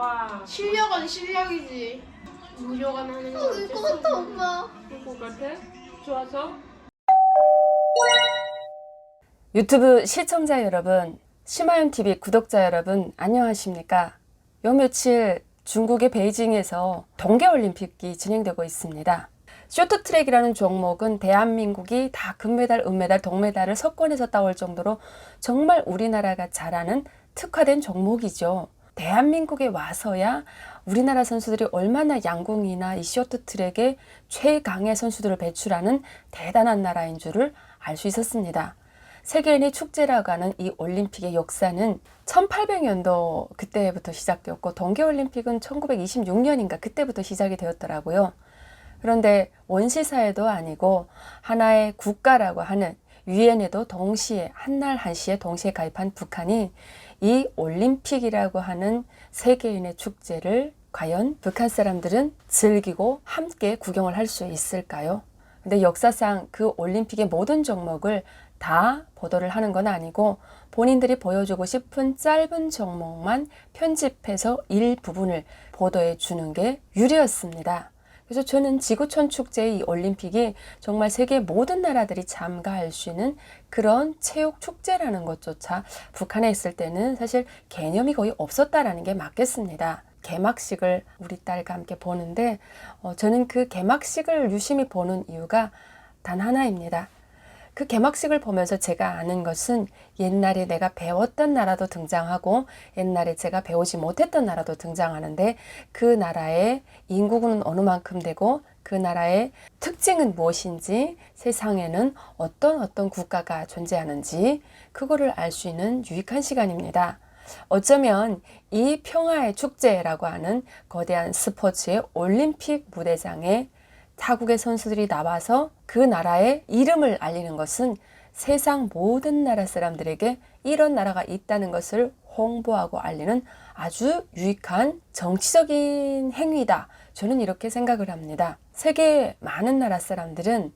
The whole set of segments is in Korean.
와. 실력은 실력이지. 무료가 나는 거 이거 같아 엄마. 것 같아? 좋아서? 유튜브 시청자 여러분, 심하윤TV 구독자 여러분 안녕하십니까? 요 며칠 중국의 베이징에서 동계올림픽이 진행되고 있습니다. 쇼트트랙이라는 종목은 대한민국이 다 금메달, 은메달, 동메달을 석권에서 따올 정도로 정말 우리나라가 잘하는 특화된 종목이죠. 대한민국에 와서야 우리나라 선수들이 얼마나 양궁이나 이 쇼트트랙에 최강의 선수들을 배출하는 대단한 나라인 줄을 알 수 있었습니다. 세계인의 축제라고 하는 이 올림픽의 역사는 1800년도 그때부터 시작되었고 동계올림픽은 1926년인가 그때부터 시작이 되었더라고요. 그런데 원시사회도 아니고 하나의 국가라고 하는 유엔에도 동시에 한날 한시에 동시에 가입한 북한이 이 올림픽이라고 하는 세계인의 축제를 과연 북한 사람들은 즐기고 함께 구경을 할 수 있을까요? 근데 역사상 그 올림픽의 모든 종목을 다 보도를 하는 건 아니고 본인들이 보여주고 싶은 짧은 종목만 편집해서 일부분을 보도해 주는 게 유리였습니다. 그래서 저는 지구촌 축제의 이 올림픽이 정말 세계 모든 나라들이 참가할 수 있는 그런 체육 축제라는 것조차 북한에 있을 때는 사실 개념이 거의 없었다라는 게 맞겠습니다. 개막식을 우리 딸과 함께 보는데 저는 그 개막식을 유심히 보는 이유가 단 하나입니다. 그 개막식을 보면서 제가 아는 것은 옛날에 내가 배웠던 나라도 등장하고 옛날에 제가 배우지 못했던 나라도 등장하는데 그 나라의 인구는 어느 만큼 되고 그 나라의 특징은 무엇인지 세상에는 어떤 국가가 존재하는지 그거를 알 수 있는 유익한 시간입니다. 어쩌면 이 평화의 축제라고 하는 거대한 스포츠의 올림픽 무대장에 타국의 선수들이 나와서 그 나라의 이름을 알리는 것은 세상 모든 나라 사람들에게 이런 나라가 있다는 것을 홍보하고 알리는 아주 유익한 정치적인 행위다. 저는 이렇게 생각을 합니다. 세계 많은 나라 사람들은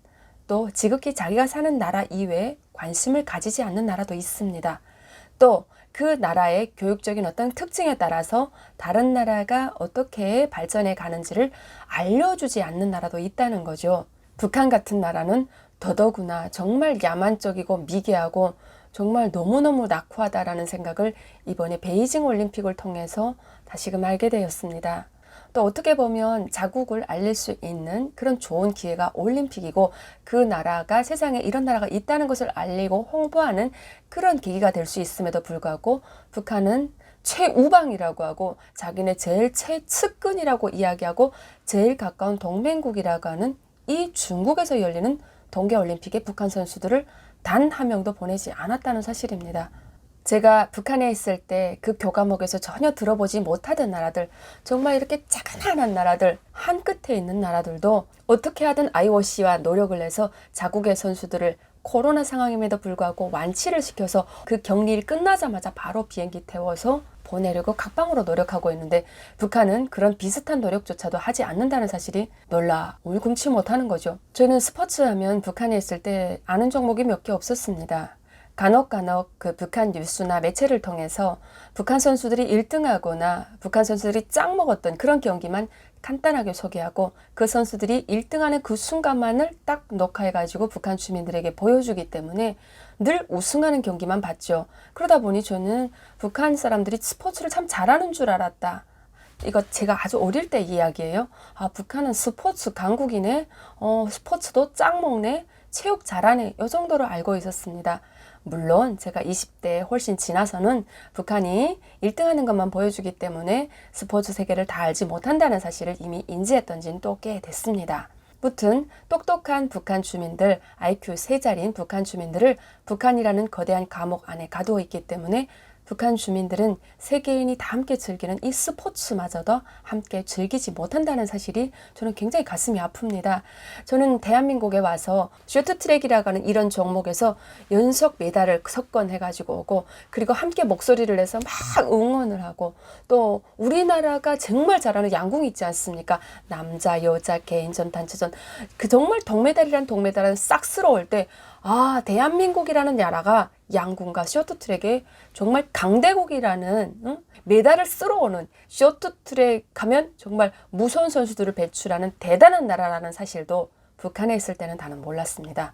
또 지극히 자기가 사는 나라 이외에 관심을 가지지 않는 나라도 있습니다. 또 그 나라의 교육적인 어떤 특징에 따라서 다른 나라가 어떻게 발전해 가는지를 알려주지 않는 나라도 있다는 거죠. 북한 같은 나라는 더더구나 정말 야만적이고 미개하고 정말 너무너무 낙후하다라는 생각을 이번에 베이징 올림픽을 통해서 다시금 알게 되었습니다. 또 어떻게 보면 자국을 알릴 수 있는 그런 좋은 기회가 올림픽이고 그 나라가 세상에 이런 나라가 있다는 것을 알리고 홍보하는 그런 계기가 될 수 있음에도 불구하고 북한은 최우방이라고 하고 자기네 제일 최측근이라고 이야기하고 제일 가까운 동맹국이라고 하는 이 중국에서 열리는 동계올림픽에 북한 선수들을 단 한 명도 보내지 않았다는 사실입니다. 제가 북한에 있을 때 그 교과목에서 전혀 들어보지 못하던 나라들, 정말 이렇게 작은 나라들, 한 끝에 있는 나라들도 어떻게 하든 IOC와 노력을 해서 자국의 선수들을 코로나 상황임에도 불구하고 완치를 시켜서 그 격리 끝나자마자 바로 비행기 태워서 보내려고 각방으로 노력하고 있는데 북한은 그런 비슷한 노력조차도 하지 않는다는 사실이 놀라 울금치 못하는 거죠. 저는 스포츠 하면 북한에 있을 때 아는 종목이 몇 개 없었습니다. 간혹 그 북한 뉴스나 매체를 통해서 북한 선수들이 1등하거나 북한 선수들이 짱 먹었던 그런 경기만 간단하게 소개하고 그 선수들이 1등하는 그 순간만을 딱 녹화해가지고 북한 주민들에게 보여주기 때문에 늘 우승하는 경기만 봤죠. 그러다 보니 저는 북한 사람들이 스포츠를 참 잘하는 줄 알았다. 이거 제가 아주 어릴 때 이야기예요. 아, 북한은 스포츠 강국이네. 스포츠도 짱 먹네. 체육 잘하네. 이 정도로 알고 있었습니다. 물론 제가 20대에 훨씬 지나서는 북한이 1등하는 것만 보여주기 때문에 스포츠 세계를 다 알지 못한다는 사실을 이미 인지했던 지는 또 꽤 됐습니다. 무튼 똑똑한 북한 주민들, IQ 3자리인 북한 주민들을 북한이라는 거대한 감옥 안에 가두어 있기 때문에 북한 주민들은 세계인이 다 함께 즐기는 이 스포츠마저도 함께 즐기지 못한다는 사실이 저는 굉장히 가슴이 아픕니다. 저는 대한민국에 와서 쇼트트랙이라고 하는 이런 종목에서 연속 메달을 석권해가지고 오고 그리고 함께 목소리를 내서 막 응원을 하고 또 우리나라가 정말 잘하는 양궁이 있지 않습니까? 남자, 여자, 개인전, 단체전 그 정말 동메달이란 싹 쓸어올 때 아, 대한민국이라는 나라가 양궁과 쇼트트랙에 정말 강대국이라는 메달을 쓸어오는 쇼트트랙 하면 정말 무서운 선수들을 배출하는 대단한 나라라는 사실도 북한에 있을 때는 다는 몰랐습니다.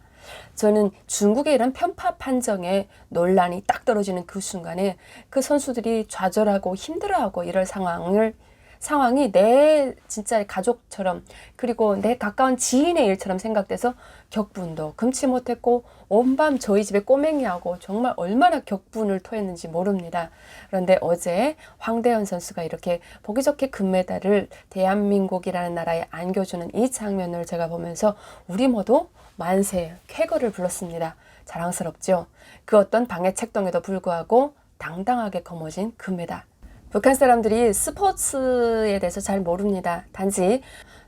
저는 중국의 이런 편파 판정에 논란이 딱 떨어지는 그 순간에 그 선수들이 좌절하고 힘들어하고 이럴 상황이 내 진짜 가족처럼 그리고 내 가까운 지인의 일처럼 생각돼서 격분도 금치 못했고 온밤 저희 집에 꼬맹이하고 정말 얼마나 격분을 토했는지 모릅니다. 그런데 어제 황대현 선수가 이렇게 보기 좋게 금메달을 대한민국이라는 나라에 안겨주는 이 장면을 제가 보면서 우리 모두 만세, 쾌거를 불렀습니다. 자랑스럽죠? 그 어떤 방해책동에도 불구하고 당당하게 거머쥔 금메달. 북한 사람들이 스포츠에 대해서 잘 모릅니다. 단지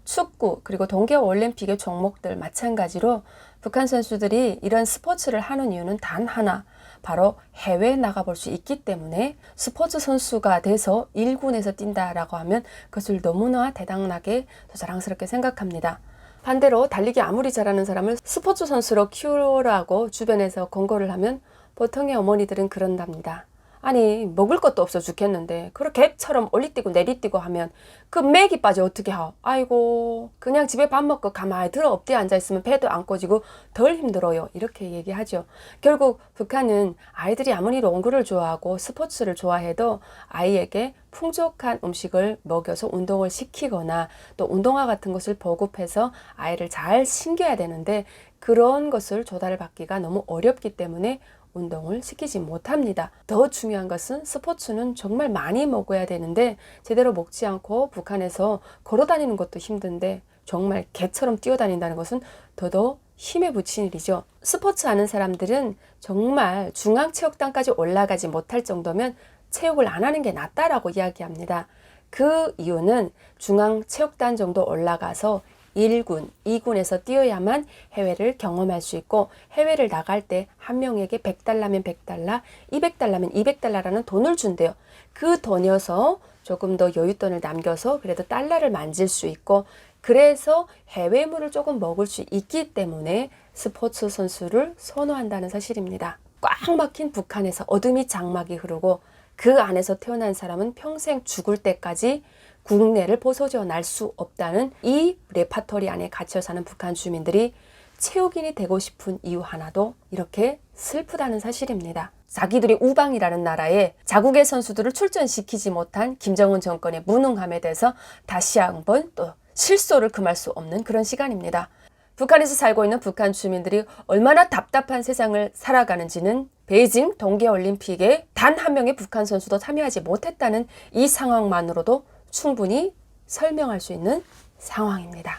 축구 그리고 동계올림픽의 종목들 마찬가지로 북한 선수들이 이런 스포츠를 하는 이유는 단 하나, 바로 해외에 나가볼 수 있기 때문에 스포츠 선수가 돼서 1군에서 뛴다라고 하면 그것을 너무나 대단하게 자랑스럽게 생각합니다. 반대로 달리기 아무리 잘하는 사람을 스포츠 선수로 키우라고 주변에서 권고를 하면 보통의 어머니들은 그런답니다. 아니 먹을 것도 없어 죽겠는데 그렇게 개처럼 올리뛰고 내리뛰고 하면 그 맥이 빠져 어떻게 하? 아이고 그냥 집에 밥 먹고 가만히 들어 엎드려 앉아있으면 배도 안 꺼지고 덜 힘들어요. 이렇게 얘기하죠. 결국 북한은 아이들이 아무리 농구를 좋아하고 스포츠를 좋아해도 아이에게 풍족한 음식을 먹여서 운동을 시키거나 또 운동화 같은 것을 보급해서 아이를 잘 신겨야 되는데 그런 것을 조달을 받기가 너무 어렵기 때문에 운동을 시키지 못합니다. 더 중요한 것은 스포츠는 정말 많이 먹어야 되는데 제대로 먹지 않고 북한에서 걸어다니는 것도 힘든데 정말 개처럼 뛰어다닌다는 것은 더더욱 힘에 부친 일이죠. 스포츠 하는 사람들은 정말 중앙체육단까지 올라가지 못할 정도면 체육을 안 하는 게 낫다라고 이야기합니다. 그 이유는 중앙체육단 정도 올라가서 1군, 2군에서 뛰어야만 해외를 경험할 수 있고 해외를 나갈 때 한 명에게 100달러면 100달러, 200달러면 200달러라는 돈을 준대요. 그 돈이어서 조금 더 여윳돈을 남겨서 그래도 달러를 만질 수 있고 그래서 해외물을 조금 먹을 수 있기 때문에 스포츠 선수를 선호한다는 사실입니다. 꽉 막힌 북한에서 어둠이 장막이 흐르고 그 안에서 태어난 사람은 평생 죽을 때까지 국내를 벗어져 날 수 없다는 이 레파토리 안에 갇혀 사는 북한 주민들이 체육인이 되고 싶은 이유 하나도 이렇게 슬프다는 사실입니다. 자기들이 우방이라는 나라에 자국의 선수들을 출전시키지 못한 김정은 정권의 무능함에 대해서 다시 한번 또 실소를 금할 수 없는 그런 시간입니다. 북한에서 살고 있는 북한 주민들이 얼마나 답답한 세상을 살아가는지는 베이징 동계올림픽에 단 한 명의 북한 선수도 참여하지 못했다는 이 상황만으로도 충분히 설명할 수 있는 상황입니다.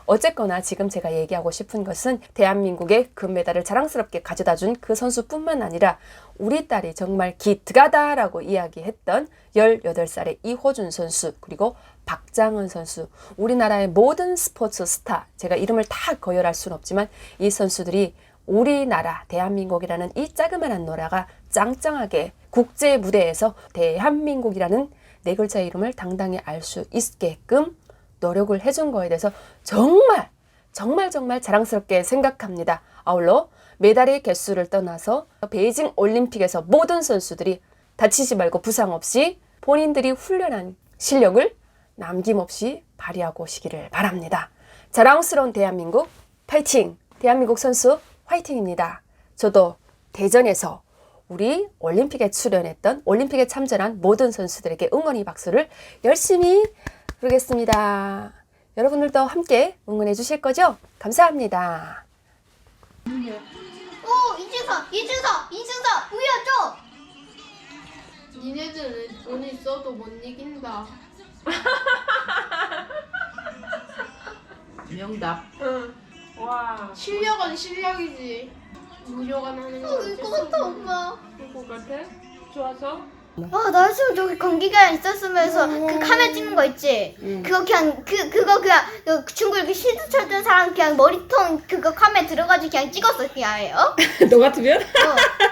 어쨌거나 지금 제가 얘기하고 싶은 것은 대한민국의 금메달을 자랑스럽게 가져다 준 그 선수뿐만 아니라 우리 딸이 정말 기특하다라고 이야기했던 18살의 이호준 선수 그리고 박장은 선수 우리나라의 모든 스포츠 스타 제가 이름을 다 거열할 수는 없지만 이 선수들이 우리나라 대한민국이라는 이 자그마한 나라가 짱짱하게 국제 무대에서 대한민국이라는 네 글자의 이름을 당당히 알 수 있게끔 노력을 해준 거에 대해서 정말 자랑스럽게 생각합니다. 아울러 메달의 개수를 떠나서 베이징 올림픽에서 모든 선수들이 다치지 말고 부상 없이 본인들이 훈련한 실력을 남김없이 발휘하고 오시기를 바랍니다. 자랑스러운 대한민국 파이팅! 대한민국 선수 화이팅입니다. 저도 대전에서 우리 올림픽에 출연했던 올림픽에 참전한 모든 선수들에게 응원의 박수를 열심히 부르겠습니다. 여러분들도 함께 응원해 주실 거죠? 감사합니다. 오 이준서 우야죠. 니네들은 돈 있어도 못 이긴다. 명답. 응. 와. 실력은 실력이지. 무조건 하는 거. 이거 같아 엄마. 그거 같아? 좋아서? 나 지금 저기 공기가 있었으면서 그 카메라 찍는 거 있지? 그거 그냥 그거 그냥 그 중국 이렇게 시드 쳤던 사람 그냥 머리통 그거 카메라 들어가지고 그냥 찍었어 그냥 아예 너 같으면?